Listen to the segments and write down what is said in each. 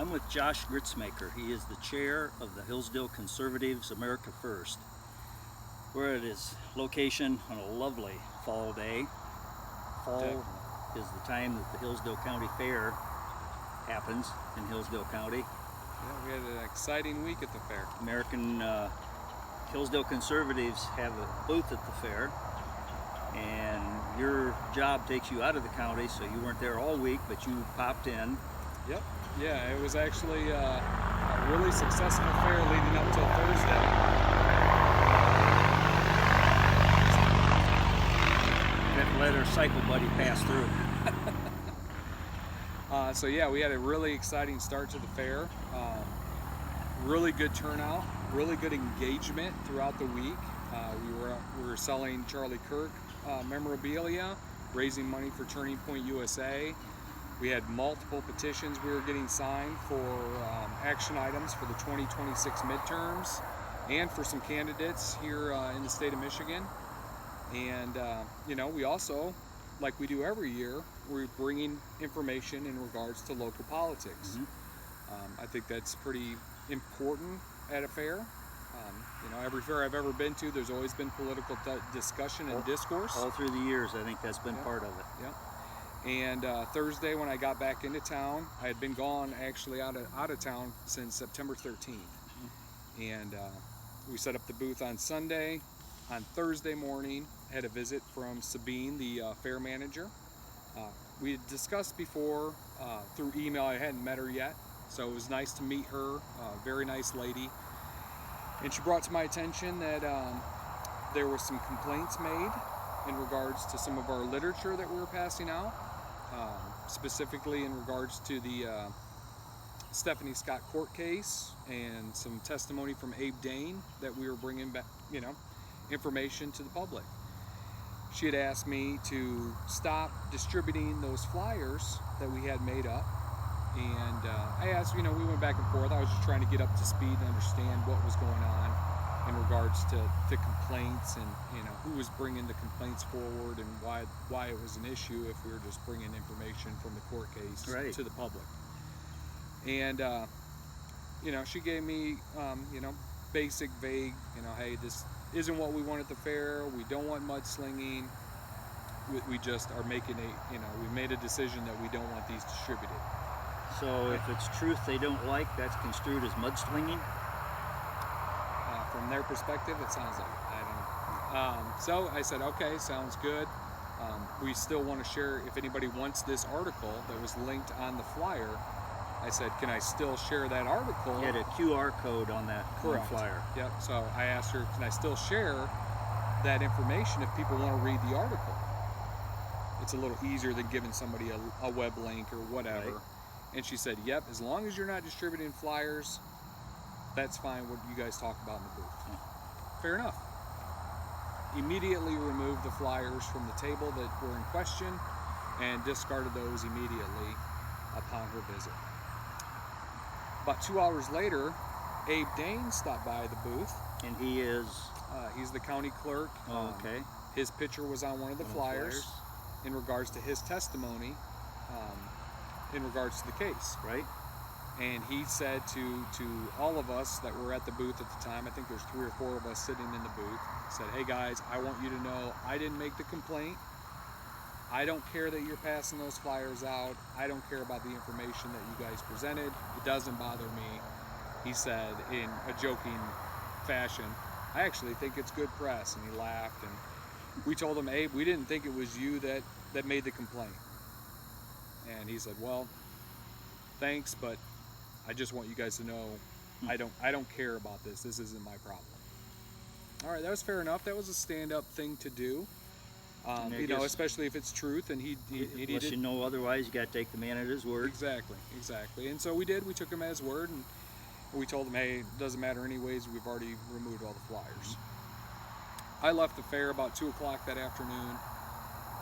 I'm with Josh Gritzmaker. He is the chair of the Hillsdale Conservatives America First. We're at his location on a lovely fall day. Fall is the time that the Hillsdale County Fair happens in Hillsdale County. Yeah, we had an exciting week at the fair. Hillsdale Conservatives have a booth at the fair, and your job takes you out of the county, so you weren't there all week, but you popped in. Yep. Yeah, it was actually a really successful fair leading up till Thursday. We have to let our cycle buddy pass through. So yeah, we had a really exciting start to the fair. Really good turnout, really good engagement throughout the week. We were selling Charlie Kirk memorabilia, raising money for Turning Point USA. We had multiple petitions we were getting signed for action items for the 2026 midterms and for some candidates here in the state of Michigan. And we also, like we do every year, we're bringing information in regards to local politics. I think that's pretty important at a fair. Every fair I've ever been to, there's always been political discussion and discourse. All through the years, I think that's been part of it. Yep. And Thursday, when I got back into town, I had been gone actually out of town since September 13th. And we set up the booth on Sunday. On Thursday morning, I had a visit from Sabine, the fair manager. We had discussed before through email. I hadn't met her yet, so it was nice to meet her. Very nice lady. And she brought to my attention that there were some complaints made in regards to some of our literature that we were passing out, specifically in regards to the Stephanie Scott court case and some testimony from Abe Dane that we were bringing back, information to the public. She had asked me to stop distributing those flyers that we had made up. And I asked, we went back and forth. I was just trying to get up to speed and understand what was going on in regards to complaints and, who was bringing the complaints forward and why it was an issue if we were just bringing information from the court case to the public. And, she gave me, basic, vague, hey, this isn't what we want at the fair. We don't want mudslinging. We just are making we made a decision that we don't want these distributed. So if it's truth they don't like, that's construed as mudslinging? From their perspective, it sounds like it. I don't know. So I said, okay, sounds good. We still want to share, if anybody wants this article that was linked on the flyer, I said, can I still share that article? You had a QR code on that flyer. Yep. So I asked her, can I still share that information if people want to read the article? It's a little easier than giving somebody a web link or whatever. Right. And she said, yep, as long as you're not distributing flyers, that's fine what you guys talk about in the booth. Fair enough. Immediately removed the flyers from the table that were in question and discarded those immediately upon her visit. About 2 hours later, Abe Dane stopped by the booth. And he is? He's the county clerk. Oh, okay. His picture was on one of the flyers in regards to his testimony in regards to the case. Right. And he said to all of us that were at the booth at the time, I think there's 3 or 4 of us sitting in the booth, said, hey guys, I want you to know I didn't make the complaint. I don't care that you're passing those flyers out. I don't care about the information that you guys presented. It doesn't bother me. He said in a joking fashion, I actually think it's good press. And he laughed, and we told him, Abe, we didn't think it was you that made the complaint. And he said, well, thanks, but I just want you guys to know I don't care about this. This isn't my problem. All right, that was fair enough. That was a stand-up thing to do. Especially if it's truth, and he unless you know otherwise, you got to take the man at his word. Exactly. And so we did. We took him at his word, and we told him, hey, it doesn't matter anyways. We've already removed all the flyers. I left the fair about 2 o'clock that afternoon,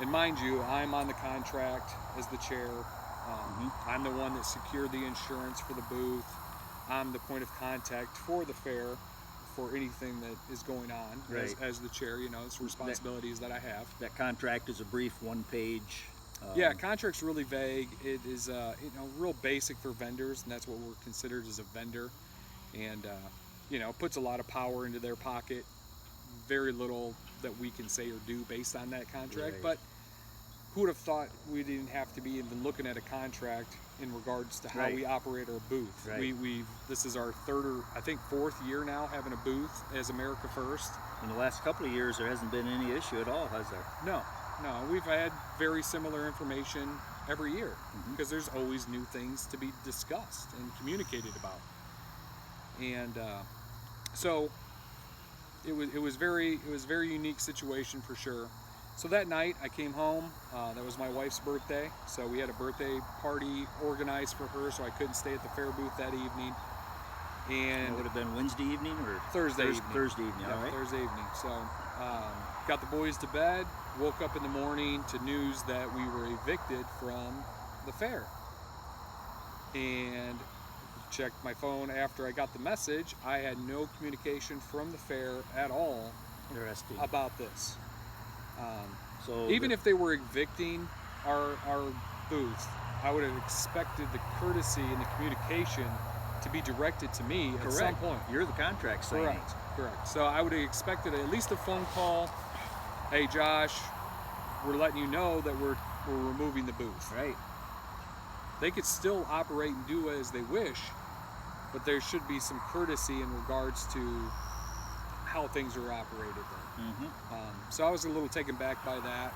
and mind you, I'm on the contract as the chair. I'm the one that secured the insurance for the booth. I'm the point of contact for the fair for anything that is going on as the chair. It's responsibilities that I have. That contract is a brief 1-page Yeah, contract's really vague. It is, real basic for vendors, and that's what we're considered as a vendor. And, puts a lot of power into their pocket. Very little that we can say or do based on that contract. Right. But who would have thought we didn't have to be even looking at a contract in regards to how Right. we operate our booth? Right. This is our third or I think fourth year now having a booth as America First. In the last couple of years, there hasn't been any issue at all, has there? No, we've had very similar information every year because there's always new things to be discussed and communicated about. And so it was a very unique situation for sure. So that night I came home. That was my wife's birthday, so we had a birthday party organized for her. So I couldn't stay at the fair booth that evening. And It would have been Wednesday evening or Thursday evening. Thursday evening. Yeah, All right. Thursday evening. So got the boys to bed. Woke up in the morning to news that we were evicted from the fair. And checked my phone after I got the message. I had no communication from the fair at all Interesting. about this. So Even if they were evicting our booth, I would have expected the courtesy and the communication to be directed to me at some point. You're the contract signing. Correct. So I would have expected at least a phone call. Hey Josh, we're letting you know that we're removing the booth. Right. They could still operate and do as they wish, but there should be some courtesy in regards to how things are operated there. So I was a little taken back by that.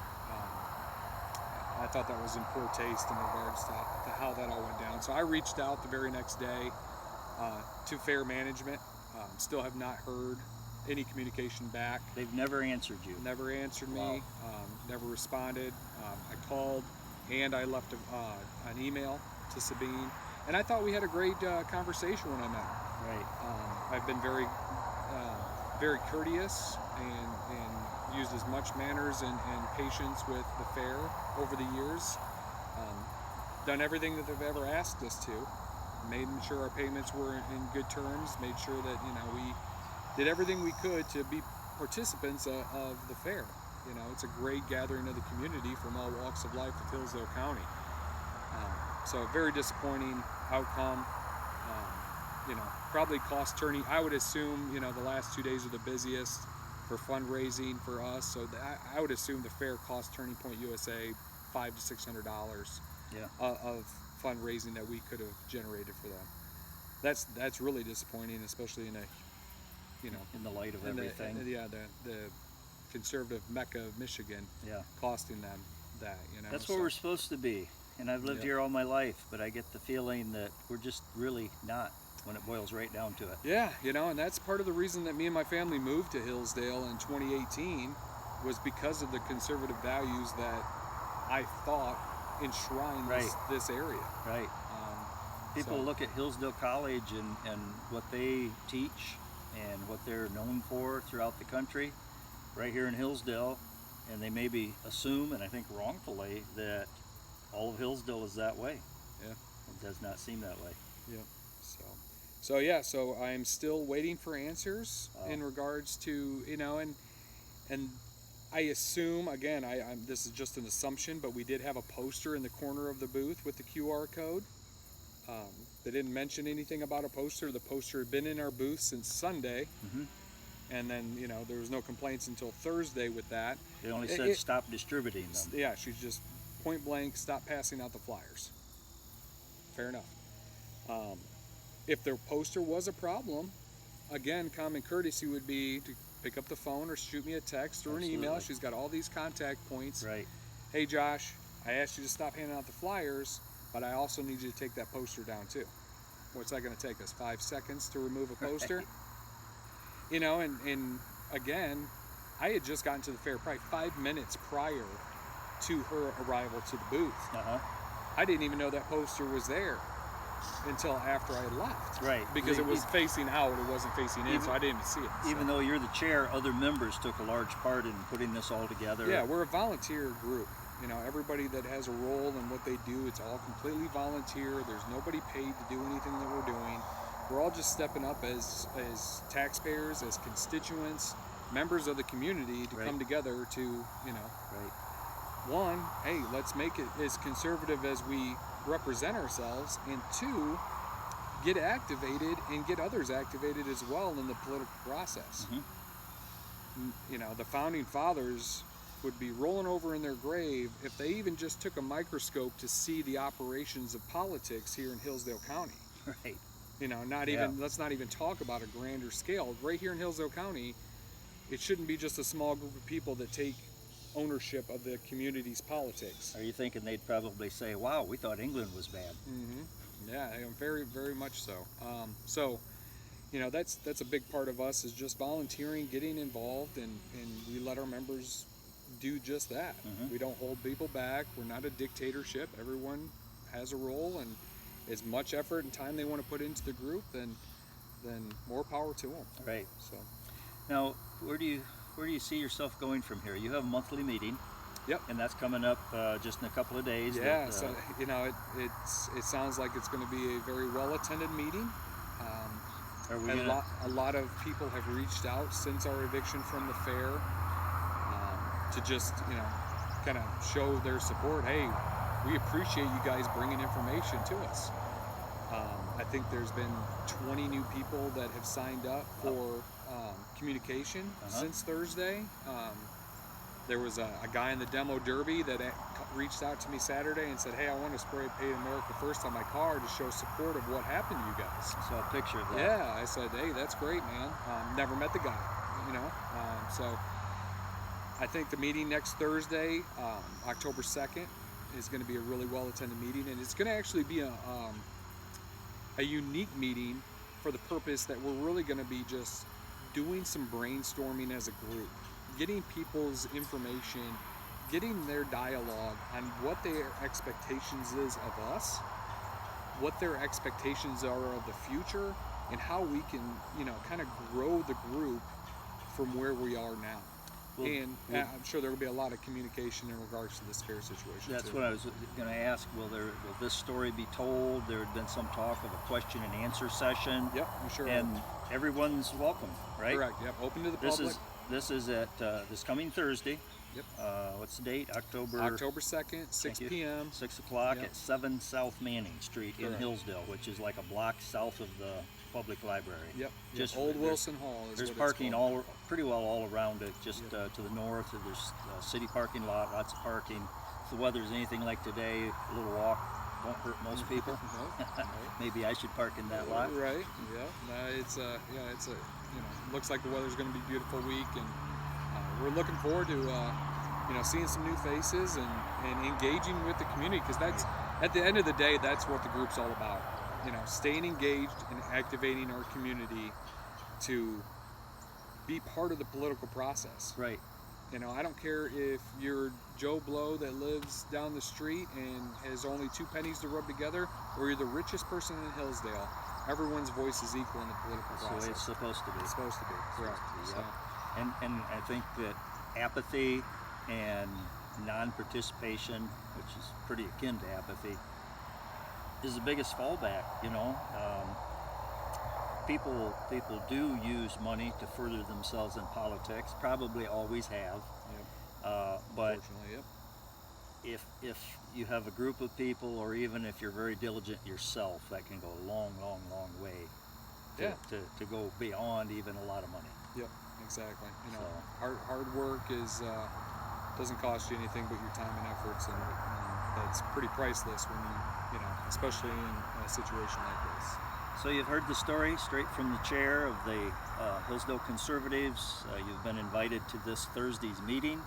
I thought that was in poor taste in regards to how that all went down. So I reached out the very next day to fair management. Still have not heard any communication back. They've never answered you. Never answered me. Wow. Never responded. I called and I left an email to Sabine, and I thought we had a great conversation when I met her. Right. I've been very courteous and used as much manners and patience with the fair over the years. Done everything that they've ever asked us to. Made sure our payments were in good terms. Made sure that we did everything we could to be participants of the fair. It's a great gathering of the community from all walks of life of Hillsdale County. So very disappointing outcome. Probably cost attorney. I would assume, the last 2 days are the busiest for fundraising for us. So I would assume the fair cost Turning Point USA $500 to $600 of fundraising that we could have generated for them. That's really disappointing, especially in the light of everything. The conservative Mecca of Michigan. Yeah. Costing them that. That's where we're supposed to be. And I've lived here all my life, but I get the feeling that we're just really not when it boils right down to it. Yeah, and that's part of the reason that me and my family moved to Hillsdale in 2018 was because of the conservative values that I thought enshrine this area. Right. People look at Hillsdale College and what they teach and what they're known for throughout the country, right here in Hillsdale, and they maybe assume, and I think wrongfully, that all of Hillsdale is that way. Yeah. It does not seem that way. Yeah. So I'm still waiting for answers in regards to, and I assume, again, this is just an assumption, but we did have a poster in the corner of the booth with the QR code. They didn't mention anything about a poster. The poster had been in our booth since Sunday. And then, there was no complaints until Thursday with that. They only said stop distributing them. Yeah, she's just point blank, stop passing out the flyers. Fair enough. If their poster was a problem, again, common courtesy would be to pick up the phone or shoot me a text or an email. She's got all these contact points. Right. Hey Josh, I asked you to stop handing out the flyers, but I also need you to take that poster down too. What's that going to take us? 5 seconds to remove a poster? And again, I had just gotten to the fair probably 5 minutes prior to her arrival to the booth. I didn't even know that poster was there until after I had left. Right. Because it was facing out, it wasn't facing in, so I didn't even see it. Even though you're the chair, other members took a large part in putting this all together. Yeah, we're a volunteer group. Everybody that has a role in what they do, it's all completely volunteer. There's nobody paid to do anything that we're doing. We're all just stepping up as taxpayers, as constituents, members of the community to come together to, Right. one, hey, let's make it as conservative as we represent ourselves, and two, get activated and get others activated as well in the political process. You know, the founding fathers would be rolling over in their grave if they even just took a microscope to see the operations of politics here in Hillsdale County. Right. You know, not even, let's not even talk about a grander scale. Right here in Hillsdale County, it shouldn't be just a small group of people that take ownership of the community's politics. Are you thinking they'd probably say, wow, we thought England was bad? Yeah, very, very much so. So, you know, that's a big part of us, is just volunteering, getting involved, and we let our members do just that. We don't hold people back. We're not a dictatorship. Everyone has a role, and as much effort and time they want to put into the group, then more power to them. Right. So now, where do you see yourself going from here? You have a monthly meeting. Yep. And that's coming up just in a couple of days. Yeah. So you know, it sounds like it's going to be a very well attended meeting. A lot of people have reached out since our eviction from the fair to just, you know, kind of show their support. Hey, we appreciate you guys bringing information to us. I think there's been 20 new people that have signed up for communication since Thursday. There was a guy in the demo derby that reached out to me Saturday and said, hey, I want to spray Paid America First on my car to show support of what happened to you guys. I saw a picture of that. Yeah, I said, hey, that's great, man. Never met the guy, you know. So I think the meeting next Thursday, October 2nd, is going to be a really well-attended meeting, and it's going to actually be a unique meeting for the purpose that we're really going to be just doing some brainstorming as a group, getting people's information, getting their dialogue on what their expectations is of us, what their expectations are of the future, and how we can, you know, kind of grow the group from where we are now. I'm sure there will be a lot of communication in regards to this fair situation. That's what I was going to ask. Will this story be told? There had been some talk of a question and answer session. Yep, I'm sure. And everyone's welcome, right? Correct. Yep, open to the public. This is at this coming Thursday. Yep. What's the date? October 2nd, 6 p.m. 6 o'clock Yep. at 7 South Manning Street in Correct. Hillsdale, which is like a block south of the public library. Yep. Just Old Wilson Hall is there's what parking it's called. pretty well all around it. Just Yep. to the north, there's a city parking lot, lots of parking. If the weather's anything like today, a little walk won't hurt most people. No. Maybe I should park in that lot. Right. Yeah. No, it's you know, looks like the weather's going to be a beautiful week, and we're looking forward to you know, seeing some new faces and engaging with the community, because that's, at the end of the day, that's what the group's all about. You know, staying engaged and activating our community to be part of the political process. Right. You know, I don't care if you're Joe Blow that lives down the street and has only 2 pennies to rub together, or you're the richest person in Hillsdale. Everyone's voice is equal in the political That's process. the way it's supposed to be. It's supposed to be. Correct. Yep. And I think that apathy and non-participation, which is pretty akin to apathy, is the biggest fallback. You know, people do use money to further themselves in politics. Probably always have. Yep. But Unfortunately, if you have a group of people, or even if you're very diligent yourself, that can go a long way to go beyond even a lot of money. Yep, exactly. You know, So- hard work is doesn't cost you anything but your time and efforts, and that's pretty priceless when you know, especially in a situation like this. So you've heard the story straight from the chair of the Hillsdale Conservatives. You've been invited to this Thursday's meeting.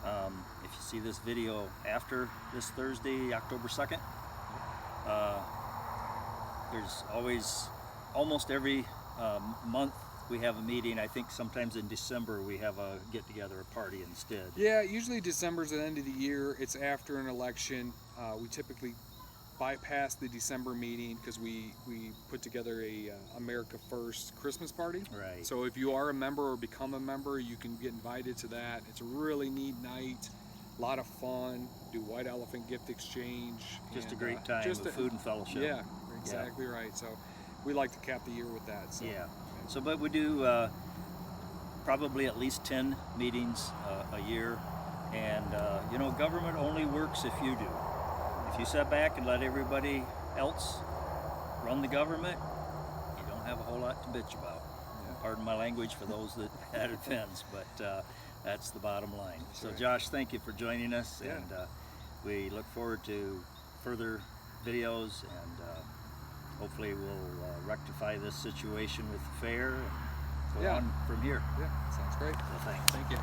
If you see this video after this Thursday, October 2nd, there's always, almost every month we have a meeting. I think sometimes in December we have a get-together, a party instead. Yeah, usually December's the end of the year. It's after an election. We typically bypass the December meeting because we put together a America First Christmas party. Right. So if you are a member or become a member, you can get invited to that. It's a really neat night, a lot of fun. Do white elephant gift exchange. Just a great time of food and fellowship. Yeah, exactly right. So we like to cap the year with that. So. Yeah. So, but we do probably at least 10 meetings a year. And you know, government only works if you do. If you sit back and let everybody else run the government, you don't have a whole lot to bitch about. Yeah. Pardon my language for those that offends, but that's the bottom line. That's So right. Josh, thank you for joining us, Yeah. and we look forward to further videos, and hopefully we'll rectify this situation with the fair and go Yeah. on from here. Yeah, sounds great. So thanks. Thank you.